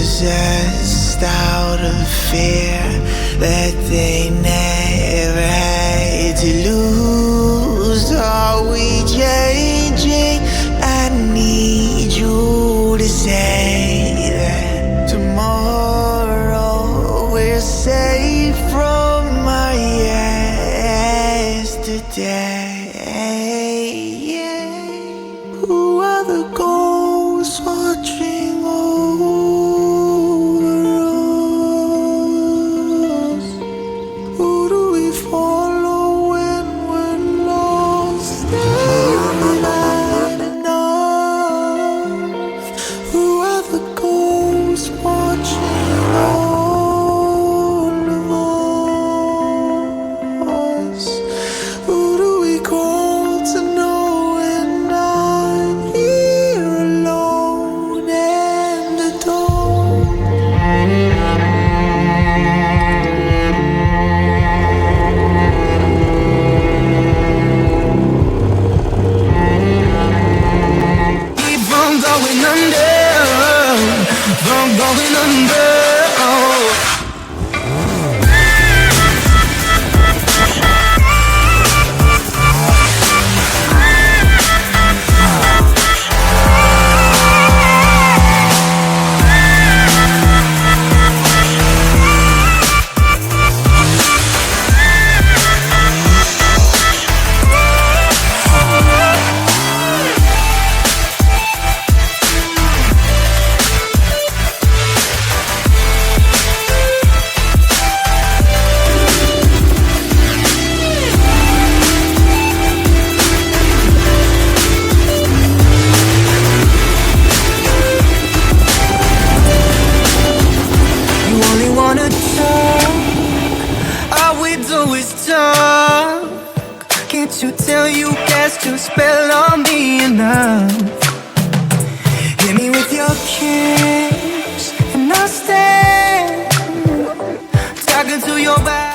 possessed out of fear that they never had to lose. Are we changing? I need you to say that tomorrow we're safe from my yesterday. Who are the ghosts watching over us? Who do we follow when we're lost? Not enough. Who are the ghosts watching all of us? Who do we call to know we're not here alone and alone? Keep on going under, from going under. You only wanna talk, all we do is talk. Can't you tell you cast your spell on me enough? Hit me with your kiss and I'll stand talking to your back.